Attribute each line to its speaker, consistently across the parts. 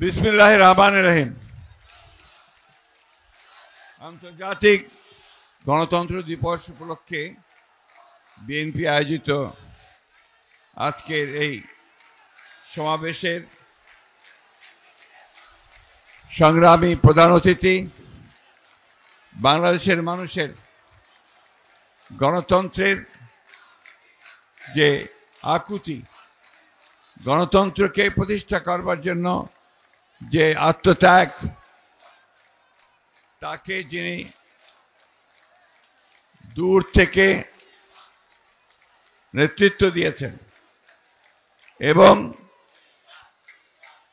Speaker 1: বিসমিল্লাহির রহমানির রহিম। আন্তর্জাতিক গণতন্ত্র দিবস উপলক্ষে বিএনপি আয়োজিত আজকের এই সমাবেশের সংগ্রামী প্রধান অতিথি, বাংলাদেশের মানুষের গণতন্ত্রের যে আকুতি, গণতন্ত্রকে প্রতিষ্ঠা করবার জন্য যে আত্মত্যাগ, তাকে যিনি দূর থেকে নেতৃত্ব দিয়েছেন এবং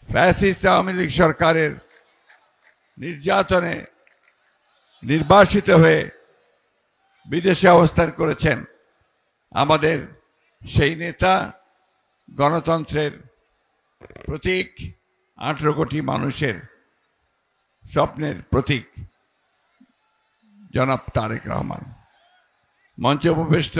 Speaker 1: ফ্যাসিস্ট আওয়ামী লীগ সরকারের নির্যাতনে নির্বাসিত হয়ে বিদেশে অবস্থান করেছেন আমাদের সেই নেতা, গণতন্ত্রের প্রতীক, 18 কোটি মানুষের স্বপ্নের প্রতীক জনাব তারেক রহমান। মঞ্চে উপবিষ্ট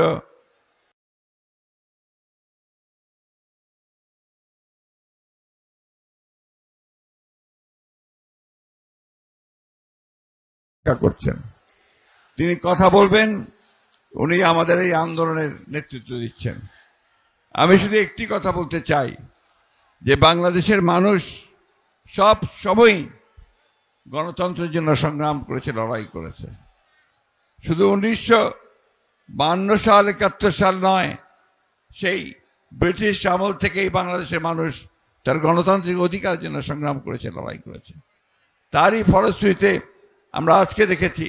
Speaker 1: করছেন, তিনি কথা বলবেন, উনি আমাদের এই আন্দোলনের নেতৃত্ব দিচ্ছেন। আমি শুধু একটি কথা বলতে চাই যে বাংলাদেশের মানুষ সব সময়ই গণতন্ত্রের জন্য সংগ্রাম করেছে, লড়াই করেছে। শুধু 1952 সাল 71 সাল নয়, সেই ব্রিটিশ আমল থেকেই বাংলাদেশের মানুষ তার গণতান্ত্রিক অধিকারের জন্য সংগ্রাম করেছে, লড়াই করেছে। তারই ফলশ্রুতিতে আমরা আজকে দেখেছি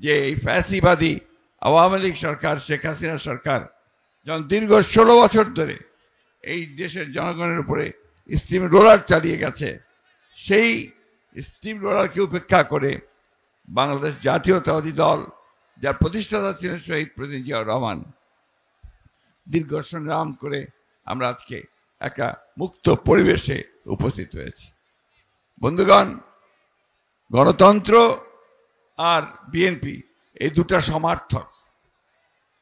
Speaker 1: যে এই ফ্যাসিবাদী আওয়ামী লীগ সরকার, শেখ হাসিনা সরকার যখন দীর্ঘ 16 বছর ধরে এই দেশের জনগণের উপরে স্টিম রোলার চালিয়ে গেছে, সেই স্টিম রোলারকে উপেক্ষা করে বাংলাদেশ জাতীয়তাবাদী দল, যার প্রতিষ্ঠাতা ছিলেন শহীদ প্রেসিডেন্ট জিয়াউর রহমান, দীর্ঘ সংগ্রাম করে আমরা আজকে একটা মুক্ত পরিবেশে উপস্থিত হয়েছি। বন্ধুগণ, গণতন্ত্র আর বিএনপি এই দুটা সমার্থক।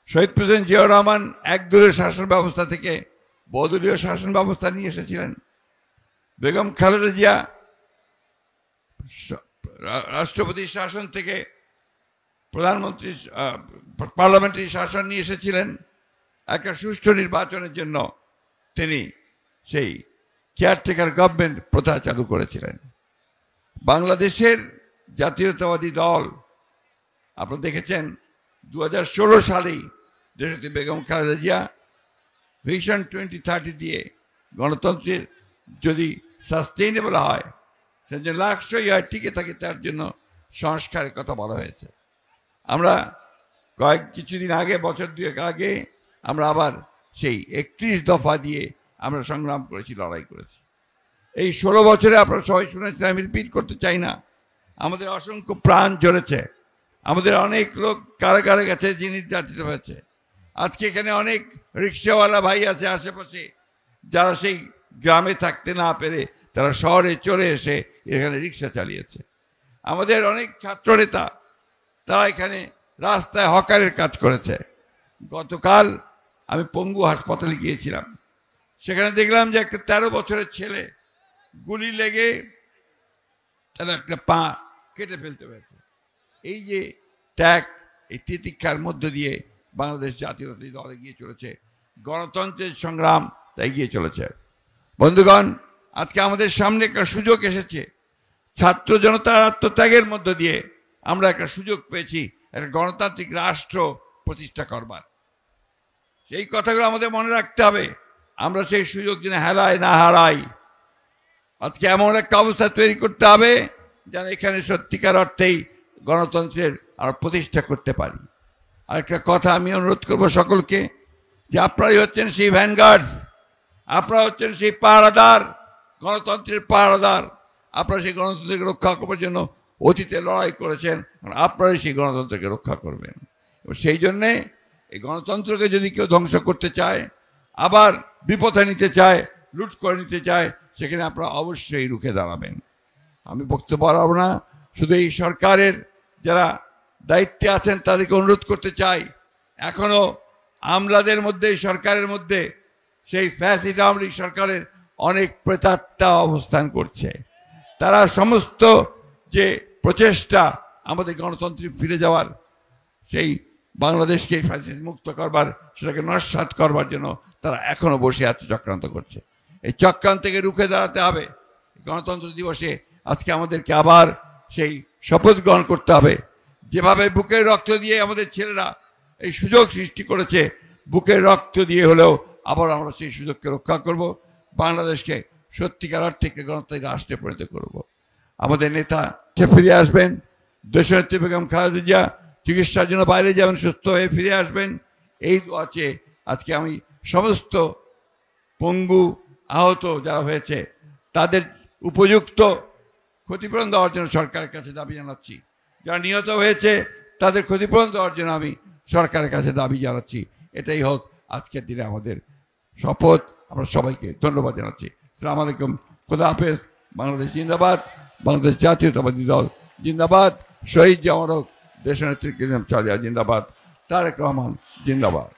Speaker 1: শহীদ প্রেসিডেন্ট জিয়াউর রহমান একদলীয় শাসন ব্যবস্থা থেকে বহুদলীয় শাসন ব্যবস্থা নিয়ে এসেছিলেন। বেগম খালেদা জিয়া রাষ্ট্রপতি শাসন থেকে প্রধানমন্ত্রী পার্লামেন্টারি শাসন নিয়ে এসেছিলেন। একটা সুষ্ঠু নির্বাচনের জন্য তিনি সেই কেয়ারটেকার গভর্নমেন্ট প্রথা চালু করেছিলেন। বাংলাদেশের জাতীয়তাবাদী দল, আপনারা দেখেছেন 2016 সালেই দেশটি বেগম খালেদা জিয়া ভিশন 2030 দিয়ে গণতন্ত্রের যদি সাস্টেইনেবল হয়, সে যে লাক্সই হয়, টিকে থাকে, তার জন্য সংস্কারের কথা বলা হয়েছে। আমরা কিছুদিন আগে, বছর 2 আগে আমরা আবার সেই 31 দফা দিয়ে আমরা সংগ্রাম করেছি, লড়াই করেছি। এই 16 বছরে আপনারা সবাই শুনেছেন, আমি রিপিট করতে চাই না। আমাদের অসংখ্য প্রাণ ঝরেছে, আমাদের অনেক লোক কারাগারে গেছে, যে নির্যাতিত হয়েছে। আজকে এখানে অনেক রিক্সাওয়ালা ভাই আছে আশেপাশে, যারা সেই গ্রামে থাকতে না পেরে তারা শহরে চলে এসে এখানে রিক্সা চালিয়েছে। আমাদের অনেক ছাত্রনেতা, তারা এখানে রাস্তায় হকারের কাজ করেছে। গতকাল আমি পঙ্গু হাসপাতালে গিয়েছিলাম, সেখানে দেখলাম যে একটা 13 বছরের ছেলে গুলি লেগে তার একটা পা কেটে ফেলতে হয়েছে। এই যে ত্যাগ, এই তিতিক্ষার মধ্য দিয়ে বাংলাদেশ জাতীয়তাবাদী দল এগিয়ে চলেছে, গণতন্ত্রের সংগ্রাম এগিয়ে চলেছে। বন্ধুগণ, আজকে আমাদের সামনে একটা সুযোগ এসেছে। ছাত্র জনতার আত্মত্যাগের মধ্য দিয়ে আমরা একটা সুযোগ পেয়েছি একটা গণতান্ত্রিক রাষ্ট্র প্রতিষ্ঠা করবার। সেই কথাগুলো আমাদের মনে রাখতে হবে। আমরা সেই সুযোগ যেন হেলায় না হারাই। আজকে এমন একটা অবস্থা তৈরি করতে হবে যেন এখানে সত্যিকার অর্থেই গণতন্ত্রের আর প্রতিষ্ঠা করতে পারি। আরেকটা কথা আমি অনুরোধ করব সকলকে, যে আপনারাই হচ্ছেন সেই ভ্যানগার্ডস, আপনারা হচ্ছেন সেই পাহারাদার, গণতন্ত্রের পাহারাদার। আপনারা সেই গণতন্ত্রকে রক্ষা করবার জন্য অতীতে লড়াই করেছেন, আপনারাই সেই গণতন্ত্রকে রক্ষা করবেন। সেই জন্যে এই গণতন্ত্রকে যদি কেউ ধ্বংস করতে চায়, আবার বিপথে নিতে চায়, লুট করে নিতে চায়, সেখানে আপনারা অবশ্যই রুখে দাঁড়াবেন। আমি বক্তব্য বাড়াবো না, শুধু এই সরকারের যারা দায়িত্বে আছেন তাদেরকে অনুরোধ করতে চাই, এখনো আমলাদের মধ্যে, সরকারের মধ্যে সেই ফ্যাসিস্ট আওয়ামী লীগ সরকারের অনেক প্রেতাত্মা অবস্থান করছে। তারা সমস্ত যে প্রচেষ্টা আমাদের গণতন্ত্রে ফিরে যাওয়ার, সেই বাংলাদেশকে ফ্যাসিস্ট মুক্ত করবার, সেটাকে নস্যাৎ করবার জন্য তারা এখনো বসে আছে, চক্রান্ত করছে। এই চক্রান্তকে রুখে দাঁড়াতে হবে। গণতন্ত্র দিবসে আজকে আমাদেরকে আবার সেই শপথ গ্রহণ করতে হবে। যেভাবে বুকের রক্ত দিয়ে আমাদের ছেলেরা এই সুযোগ সৃষ্টি করেছে, বুকের রক্ত দিয়ে হলেও আবার আমরা সেই সুযোগকে রক্ষা করব, বাংলাদেশকে সত্যিকার অর্থে গণতান্ত্রিক রাষ্ট্রে পরিণত করব। আমাদের নেতা ফিরে আসবেন, দেশনেত্রী বেগম খালেদা জিয়া চিকিৎসার জন্য বাইরে যাবেন, সুস্থ হয়ে ফিরে আসবেন, এই দোয়া চেয়ে আজকে আমি সমস্ত পঙ্গু আহত যারা হয়েছে তাদের উপযুক্ত ক্ষতিপূরণ দেওয়ার জন্য সরকারের কাছে দাবি জানাচ্ছি। যারা নিহত হয়েছে তাদের ক্ষতিপূরণ দেওয়ার জন্য আমি সরকারের কাছে দাবি জানাচ্ছি। এটাই হোক আজকের দিনে আমাদের শপথ। আমরা সবাইকে ধন্যবাদ জানাচ্ছি। আসসালামু আলাইকুম, খোদা হাফেজ। বাংলাদেশ জিন্দাবাদ, বাংলাদেশ জাতীয়তাবাদী দল জিন্দাবাদ, শহীদ জামারক দেশনেত্রী জিন্দাবাদ, তারেক রহমান জিন্দাবাদ।